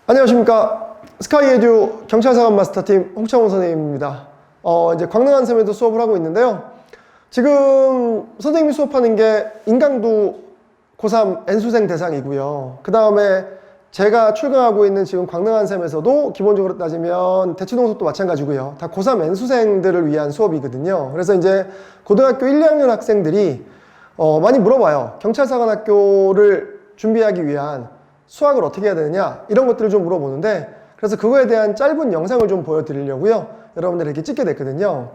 안녕하십니까. 스카이에듀 경찰사관 마스터팀 홍창훈 선생님입니다. 이제 광능한샘에도 수업을 하고 있는데요. 지금 선생님이 수업하는 게 인강도 고3 N수생 대상이고요. 그 다음에 제가 출강하고 있는 지금 광능한샘에서도 기본적으로 따지면 대치동수업도 마찬가지고요. 다 고3 N수생들을 위한 수업이거든요. 그래서 이제 고등학교 1, 2학년 학생들이 많이 물어봐요. 경찰사관학교를 준비하기 위한 수학을 어떻게 해야 되느냐 이런 것들을 좀 물어보는데, 그래서 그거에 대한 짧은 영상을 좀 보여드리려고요 여러분들 이렇게 찍게 됐거든요.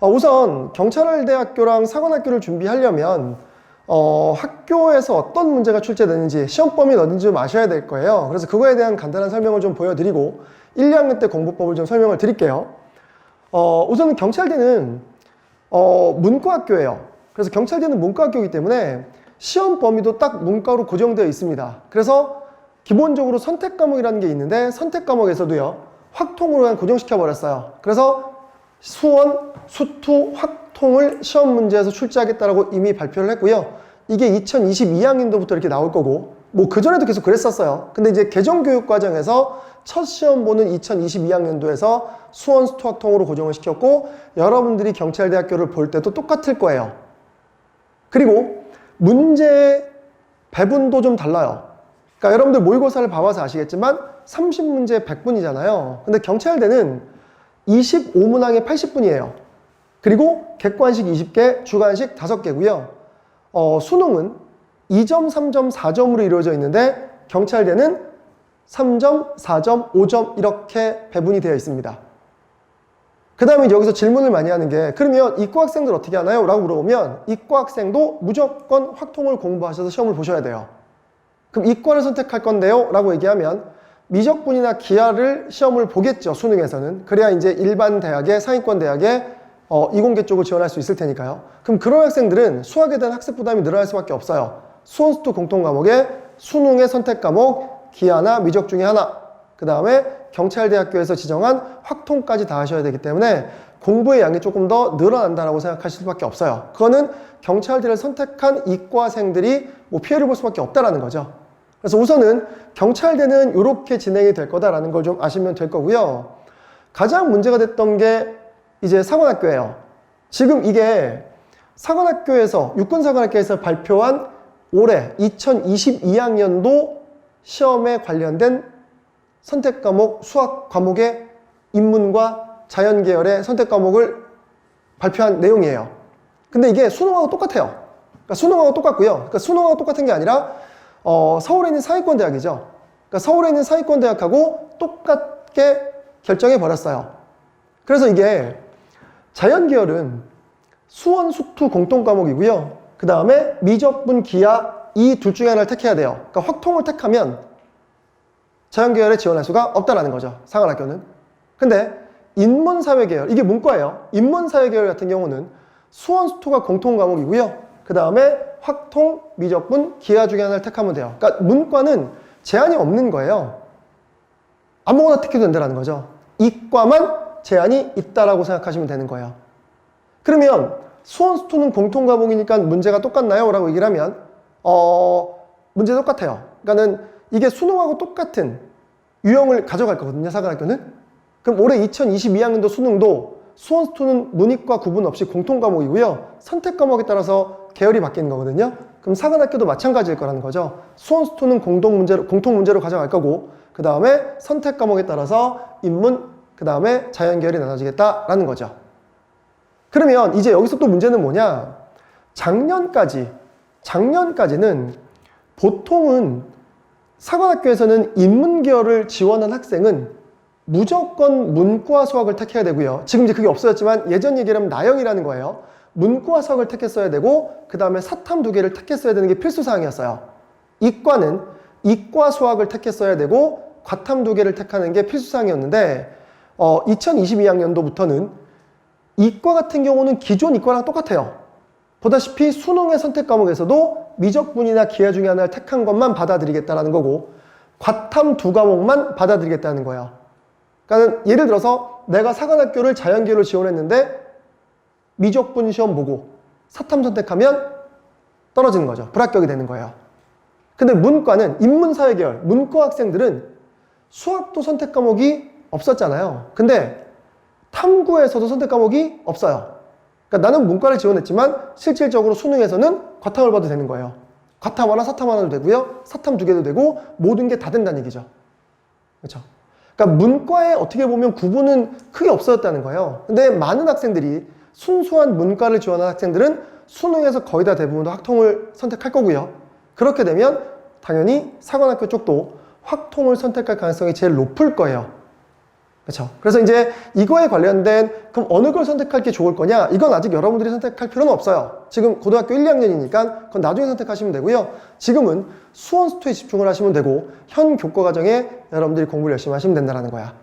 우선 경찰대학교랑 사관학교를 준비하려면 학교에서 어떤 문제가 출제되는지, 시험 범위는 어딘지 좀 아셔야 될 거예요. 그래서 그거에 대한 간단한 설명을 좀 보여드리고 1, 2학년 때 공부법을 좀 설명을 드릴게요. 우선 경찰대는 문과학교예요. 그래서 경찰대는 문과학교이기 때문에 시험 범위도 딱 문과로 고정되어 있습니다. 그래서 기본적으로 선택 과목이라는 게 있는데, 선택 과목에서도요 확통으로 그냥 고정시켜 버렸어요. 그래서 수원, 수투, 확통을 시험 문제에서 출제하겠다라고 이미 발표를 했고요. 이게 2022학년도부터 이렇게 나올 거고, 뭐 그전에도 계속 그랬었어요. 근데 이제 개정교육 과정에서 첫 시험 보는 2022학년도에서 수원, 수투, 확통으로 고정을 시켰고, 여러분들이 경찰대학교를 볼 때도 똑같을 거예요. 그리고 문제의 배분도 좀 달라요. 그러니까 여러분들 모의고사를 봐봐서 아시겠지만 30문제 100분이잖아요. 근데 경찰대는 25문항에 80분이에요. 그리고 객관식 20개, 주관식 5개고요. 수능은 2점, 3점, 4점으로 이루어져 있는데 경찰대는 3점, 4점, 5점 이렇게 배분이 되어 있습니다. 그 다음에 여기서 질문을 많이 하는 게, 그러면 이과 학생들 어떻게 하나요? 라고 물어보면 이과 학생도 무조건 확통을 공부하셔서 시험을 보셔야 돼요. 그럼 이과를 선택할 건데요? 라고 얘기하면 미적분이나 기하를 시험을 보겠죠, 수능에서는. 그래야 이제 일반 대학에, 상위권 대학에 이공계 쪽을 지원할 수 있을 테니까요. 그럼 그런 학생들은 수학에 대한 학습 부담이 늘어날 수밖에 없어요. 수원, 수투 공통 과목에 수능의 선택 과목, 기하나 미적 중에 하나, 그 다음에 경찰대학교에서 지정한 확통까지 다 하셔야 되기 때문에 공부의 양이 조금 더 늘어난다라고 생각하실 수밖에 없어요. 그거는 경찰대를 선택한 이과생들이 뭐 피해를 볼 수밖에 없다라는 거죠. 그래서 우선은 경찰대는 이렇게 진행이 될 거다라는 걸 좀 아시면 될 거고요. 가장 문제가 됐던 게 이제 사관학교예요. 지금 이게 사관학교에서, 육군사관학교에서 발표한 올해 2022학년도 시험에 관련된 선택 과목, 수학 과목의 인문과 자연 계열의 선택 과목을 발표한 내용이에요. 근데 이게 수능하고 똑같아요. 그러니까 수능하고 똑같고요. 그러니까 수능하고 똑같은 게 아니라 서울에 있는 상위권 대학이죠. 그러니까 서울에 있는 상위권 대학하고 똑같게 결정해 버렸어요. 그래서 이게 자연 계열은 수원, 수투 공통 과목이고요. 그 다음에 미적분, 기하 이 둘 중에 하나를 택해야 돼요. 그러니까 확통을 택하면 자연계열에 지원할 수가 없다라는 거죠, 사관학교는. 근데 인문사회계열, 이게 문과예요. 인문사회계열 같은 경우는 수원, 수투가 공통 과목이고요. 그 다음에 확통, 미적분, 기하 중에 하나를 택하면 돼요. 그러니까 문과는 제한이 없는 거예요. 아무거나 택해도 된다는 거죠. 이과만 제한이 있다라고 생각하시면 되는 거예요. 그러면 수원, 수투는 공통 과목이니까 문제가 똑같나요? 라고 얘기를 하면 문제 똑같아요. 그러니까는 이게 수능하고 똑같은 유형을 가져갈 거거든요, 사관학교는. 그럼 올해 2022학년도 수능도 수원, 수투는 문이과 구분 없이 공통 과목이고요. 선택 과목에 따라서 계열이 바뀌는 거거든요. 그럼 사관학교도 마찬가지일 거라는 거죠. 수원, 수투는 공통 문제로 가져갈 거고, 그 다음에 선택 과목에 따라서 인문, 그 다음에 자연 계열이 나눠지겠다라는 거죠. 그러면 이제 여기서 또 문제는 뭐냐? 작년까지는 보통은 사관학교에서는 인문계열을 지원한 학생은 무조건 문과 수학을 택해야 되고요. 지금 이제 그게 없어졌지만 예전 얘기를 하면 나영이라는 거예요. 문과 수학을 택했어야 되고, 그 다음에 사탐 2개를 택했어야 되는 게 필수사항이었어요. 이과는 이과 수학을 택했어야 되고 과탐 2개를 택하는 게 필수사항이었는데 2022학년도부터는 이과 같은 경우는 기존 이과랑 똑같아요. 보다시피 수능의 선택 과목에서도 미적분이나 기하 중에 하나를 택한 것만 받아들이겠다는 거고, 과탐 2과목만 받아들이겠다는 거예요. 그러니까 예를 들어서 내가 사관학교를 자연계열로 지원했는데 미적분 시험 보고 사탐 선택하면 떨어지는 거죠. 불합격이 되는 거예요. 근데 문과는 인문사회계열, 문과 학생들은 수학도 선택 과목이 없었잖아요. 근데 탐구에서도 선택 과목이 없어요. 그러니까 나는 문과를 지원했지만 실질적으로 수능에서는 과탐을 봐도 되는 거예요. 과탐 하나, 사탐 하나도 되고요. 사탐 2개도 되고 모든 게 다 된다는 얘기죠. 그렇죠? 그러니까 문과에 어떻게 보면 구분은 크게 없어졌다는 거예요. 근데 많은 학생들이 순수한 문과를 지원한 학생들은 수능에서 거의 다 대부분 학통을 선택할 거고요. 그렇게 되면 당연히 사관학교 쪽도 확통을 선택할 가능성이 제일 높을 거예요. 그렇죠? 그래서 이제 이거에 관련된 그럼 어느 걸 선택할 게 좋을 거냐? 이건 아직 여러분들이 선택할 필요는 없어요. 지금 고등학교 1, 2학년이니까 그건 나중에 선택하시면 되고요. 지금은 수원 수투에 집중을 하시면 되고 현 교과 과정에 여러분들이 공부를 열심히 하시면 된다는 거야.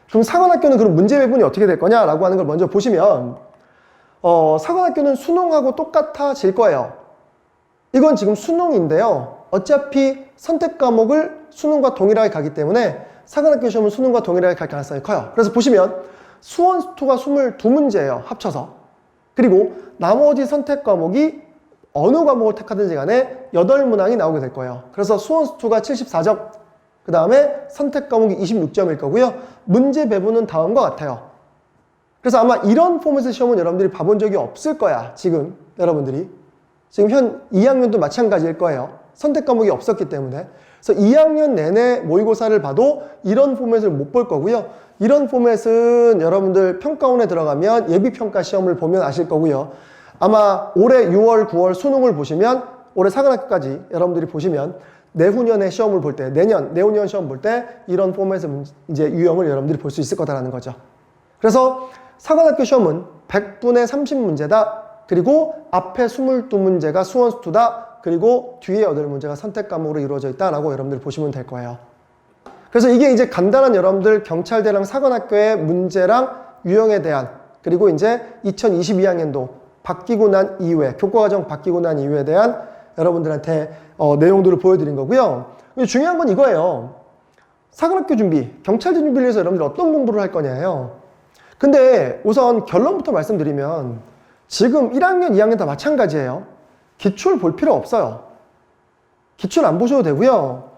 그럼 사관학교는 그럼 문제 배분이 어떻게 될 거냐라고 하는 걸 먼저 보시면 사관학교는 수능하고 똑같아질 거예요. 이건 지금 수능인데요. 어차피 선택 과목을 수능과 동일하게 가기 때문에 사관학교 시험은 수능과 동일하게 갈 가능성이 커요. 그래서 보시면 수원 수투가 22문제예요. 합쳐서. 그리고 나머지 선택 과목이 어느 과목을 택하든지 간에 8문항이 나오게 될 거예요. 그래서 수원 수투가 74점, 그 다음에 선택 과목이 26점일 거고요. 문제 배분은 다음과 같아요. 그래서 아마 이런 포맷의 시험은 여러분들이 봐본 적이 없을 거야. 지금 여러분들이. 지금 현 2학년도 마찬가지일 거예요. 선택 과목이 없었기 때문에. 그래서 2학년 내내 모의고사를 봐도 이런 포맷을 못 볼 거고요. 이런 포맷은 여러분들 평가원에 들어가면 예비평가 시험을 보면 아실 거고요. 아마 올해 6월, 9월 수능을 보시면 올해 사관학교까지 여러분들이 보시면 내후년에 시험을 볼 때, 내후년 시험 볼 때 이런 포맷의 이제 유형을 여러분들이 볼 수 있을 거다라는 거죠. 그래서 사관학교 시험은 100분의 30문제다. 그리고 앞에 22문제가 수원 수투다. 그리고 뒤에 8문제가 선택 과목으로 이루어져 있다라고 여러분들 보시면 될 거예요. 그래서 이게 이제 간단한 여러분들 경찰대랑 사관학교의 문제랑 유형에 대한 그리고 이제 2022학년도 바뀌고 난 이후에 교과과정 바뀌고 난 이후에 대한 여러분들한테 내용들을 보여드린 거고요. 중요한 건 이거예요. 사관학교 준비, 경찰대 준비를 위해서 여러분들 어떤 공부를 할 거냐예요. 근데 우선 결론부터 말씀드리면 지금 1학년, 2학년 다 마찬가지예요. 기출 볼 필요 없어요. 기출 안 보셔도 되고요.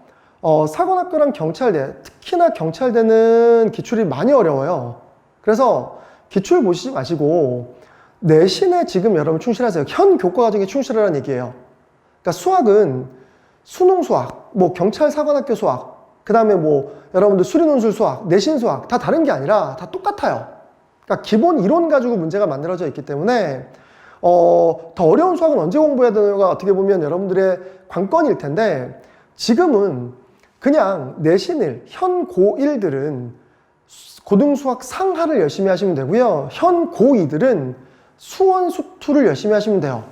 사관학교랑 경찰대, 특히나 경찰대는 기출이 많이 어려워요. 그래서 기출 보시지 마시고 내신에 지금 여러분 충실하세요. 현 교과 과정에 충실하라는 얘기예요. 그러니까 수학은 수능 수학, 뭐 경찰 사관학교 수학, 그 다음에 뭐 여러분들 수리논술 수학, 내신 수학 다 다른 게 아니라 다 똑같아요. 그러니까 기본 이론 가지고 문제가 만들어져 있기 때문에 더 어려운 수학은 언제 공부해야 되는가 어떻게 보면 여러분들의 관건일 텐데 지금은 그냥 내신을 현 고1들은 고등수학 상하를 열심히 하시면 되고요. 현 고2들은 수원 수투를 열심히 하시면 돼요.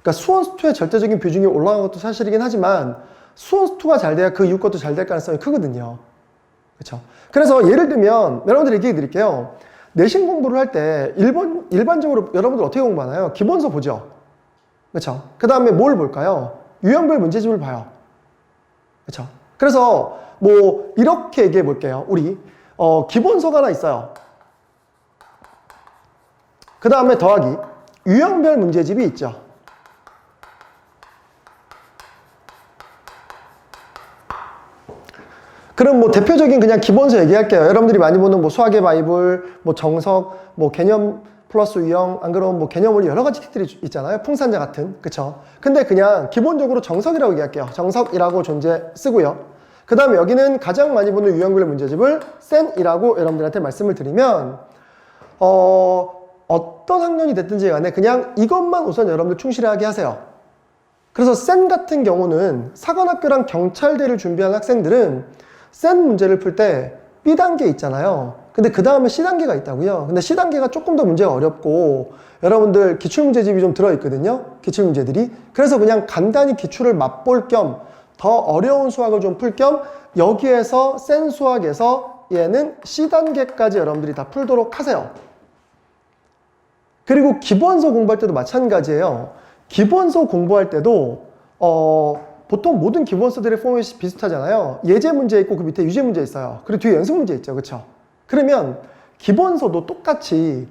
그러니까 수원 수투의 절대적인 비중이 올라간 것도 사실이긴 하지만 수원 수투가 잘 돼야 그 이후 것도 잘 될 가능성이 크거든요. 그렇죠? 그래서 예를 들면 여러분들 얘기해 드릴게요. 내신 공부를 할 때 일반적으로 여러분들 어떻게 공부하나요? 기본서 보죠. 그렇죠? 그 다음에 뭘 볼까요? 유형별 문제집을 봐요. 그렇죠? 그래서 뭐 이렇게 얘기해 볼게요. 우리 기본서가 하나 있어요. 그 다음에 더하기 유형별 문제집이 있죠. 그럼 뭐 대표적인 그냥 기본서 얘기할게요. 여러분들이 많이 보는 뭐 수학의 바이블, 뭐 정석, 뭐 개념 플러스 유형, 안 그러면 뭐 개념 원리 여러 가지 책들이 있잖아요. 풍산자 같은. 그쵸? 근데 그냥 기본적으로 정석이라고 얘기할게요. 정석이라고 존재 쓰고요. 그 다음에 여기는 가장 많이 보는 유형별 문제집을 센이라고 여러분들한테 말씀을 드리면 어떤 학년이 됐든지 간에 그냥 이것만 우선 여러분들 충실하게 하세요. 그래서 센 같은 경우는 사관학교랑 경찰대를 준비한 학생들은 센 문제를 풀 때 B단계 있잖아요. 근데 그 다음에 C단계가 있다고요. 근데 C단계가 조금 더 문제가 어렵고 여러분들 기출문제집이 좀 들어있거든요. 기출문제들이. 그래서 그냥 간단히 기출을 맛볼 겸 더 어려운 수학을 좀 풀 겸 여기에서 센 수학에서 얘는 C단계까지 여러분들이 다 풀도록 하세요. 그리고 기본서 공부할 때도 마찬가지예요. 기본서 공부할 때도 보통 모든 기본서들의 포맷이 비슷하잖아요. 예제 문제 있고 그 밑에 유제 문제 있어요. 그리고 뒤에 연습 문제 있죠. 그쵸? 그러면 기본서도 똑같이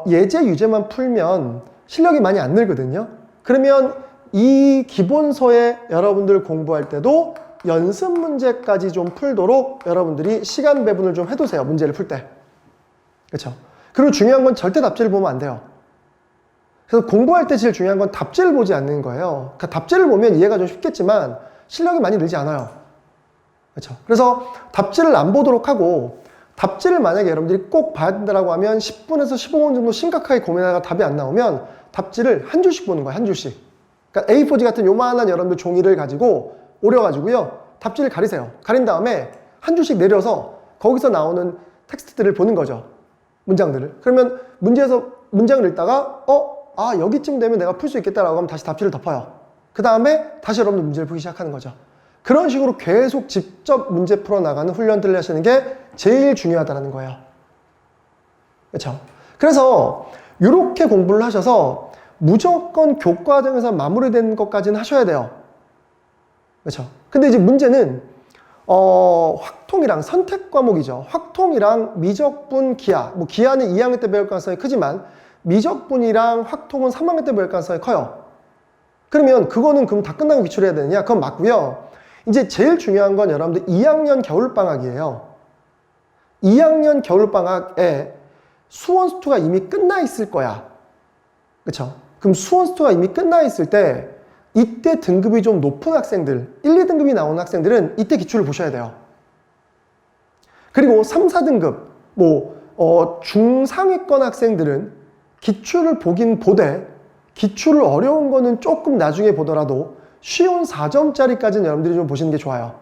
예제 유제만 풀면 실력이 많이 안 늘거든요. 그러면 이 기본서에 여러분들 공부할 때도 연습 문제까지 좀 풀도록 여러분들이 시간 배분을 좀 해두세요. 문제를 풀 때. 그렇죠? 그리고 중요한 건 절대 답지를 보면 안 돼요. 그래서 공부할 때 제일 중요한 건 답지를 보지 않는 거예요. 그러니까 답지를 보면 이해가 좀 쉽겠지만 실력이 많이 늘지 않아요. 그렇죠? 그래서 답지를 안 보도록 하고, 답지를 만약에 여러분들이 꼭 봐야 된다고 하면 10분에서 15분 정도 심각하게 고민하다가 답이 안 나오면 답지를 한 줄씩 보는 거예요. 한 줄씩. 그러니까 A4지 같은 요만한 여러분들 종이를 가지고 오려가지고요, 답지를 가리세요. 가린 다음에 한 줄씩 내려서 거기서 나오는 텍스트들을 보는 거죠. 문장들을. 그러면 문제에서 문장을 읽다가 여기쯤 되면 내가 풀 수 있겠다라고 하면 다시 답지를 덮어요. 그 다음에 다시 여러분들 문제를 풀기 시작하는 거죠. 그런 식으로 계속 직접 문제 풀어나가는 훈련들을 하시는 게 제일 중요하다는 거예요. 그렇죠? 그래서 이렇게 공부를 하셔서 무조건 교과정에서 마무리된 것까지는 하셔야 돼요. 그렇죠? 근데 이제 문제는 확통이랑 선택 과목이죠. 확통이랑 미적분, 기하. 뭐 기하는 2학년 때 배울 가능성이 크지만 미적분이랑 확통은 3학년 때 배울 가능성이 커요. 그러면 그거는 그럼 다 끝나고 기출해야 되느냐? 그건 맞고요. 이제 제일 중요한 건 여러분들 2학년 겨울방학이에요. 2학년 겨울방학에 수원수투가 이미 끝나 있을 거야. 그쵸? 그럼 수원수투가 이미 끝나 있을 때 이때 등급이 좀 높은 학생들, 1, 2등급이 나오는 학생들은 이때 기출을 보셔야 돼요. 그리고 3, 4등급, 중상위권 학생들은 기출을 보긴 보되 기출을 어려운 거는 조금 나중에 보더라도 쉬운 4점짜리까지는 여러분들이 좀 보시는 게 좋아요.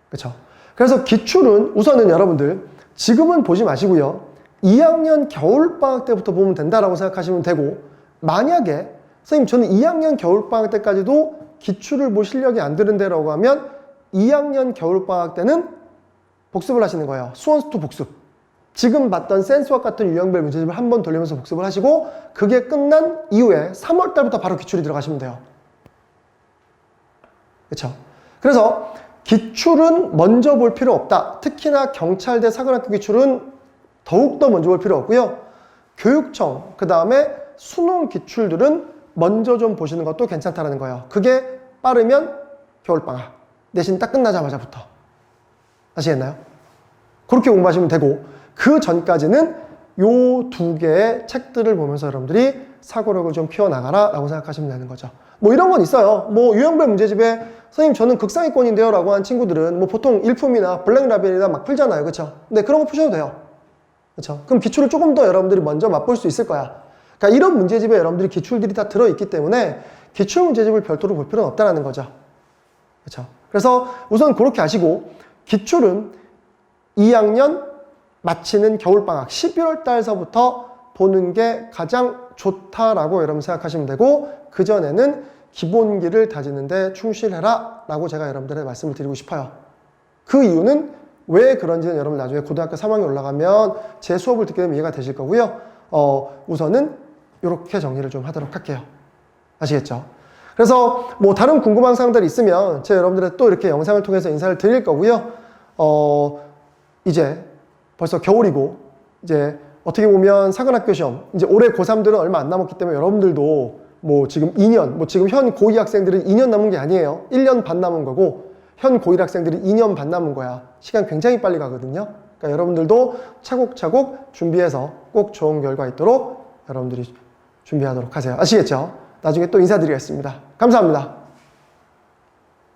그렇죠? 그래서 기출은 우선은 여러분들 지금은 보지 마시고요. 2학년 겨울방학 때부터 보면 된다라고 생각하시면 되고, 만약에 선생님 저는 2학년 겨울방학 때까지도 기출을 볼 실력이 안 되는데라고 하면 2학년 겨울방학 때는 복습을 하시는 거예요. 수원수투 복습. 지금 봤던 센수학 같은 유형별 문제집을 한 번 돌리면서 복습을 하시고, 그게 끝난 이후에 3월 달부터 바로 기출이 들어가시면 돼요. 그렇죠? 그래서 기출은 먼저 볼 필요 없다. 특히나 경찰대 사관학교 기출은 더욱더 먼저 볼 필요 없고요. 교육청, 그 다음에 수능 기출들은 먼저 좀 보시는 것도 괜찮다는 거예요. 그게 빠르면 겨울방학, 내신 딱 끝나자마자부터. 아시겠나요? 그렇게 공부하시면 되고, 그 전까지는 요 두 개의 책들을 보면서 여러분들이 사고력을 좀 키워나가라 라고 생각하시면 되는 거죠. 뭐 이런 건 있어요. 뭐 유형별 문제집에 선생님 저는 극상위권인데요 라고 한 친구들은 뭐 보통 일품이나 블랙라벨이나 막 풀잖아요. 그쵸? 근데 그런 거 푸셔도 돼요. 그쵸? 그럼 기출을 조금 더 여러분들이 먼저 맛볼 수 있을 거야. 그러니까 이런 문제집에 여러분들이 기출들이 다 들어있기 때문에 기출 문제집을 별도로 볼 필요는 없다는 거죠. 그쵸? 그래서 우선 그렇게 하시고, 기출은 2학년 마치는 겨울방학 11월 달서부터 보는 게 가장 좋다라고 여러분 생각하시면 되고, 그전에는 기본기를 다지는데 충실해라 라고 제가 여러분들의 말씀을 드리고 싶어요. 그 이유는 왜 그런지는 여러분 나중에 고등학교 3학년 올라가면 제 수업을 듣게 되면 이해가 되실 거고요. 우선은 이렇게 정리를 좀 하도록 할게요. 아시겠죠? 그래서 뭐 다른 궁금한 사항들이 있으면 제가 여러분들의 또 이렇게 영상을 통해서 인사를 드릴 거고요. 이제 벌써 겨울이고, 이제 어떻게 보면 사관학교 시험, 이제 올해 고3들은 얼마 안 남았기 때문에 여러분들도 뭐 지금 2년, 뭐 지금 현 고2 학생들은 2년 남은 게 아니에요. 1년 반 남은 거고, 현 고1 학생들이 2년 반 남은 거야. 시간 굉장히 빨리 가거든요. 그러니까 여러분들도 차곡차곡 준비해서 꼭 좋은 결과 있도록 여러분들이 준비하도록 하세요. 아시겠죠? 나중에 또 인사드리겠습니다. 감사합니다.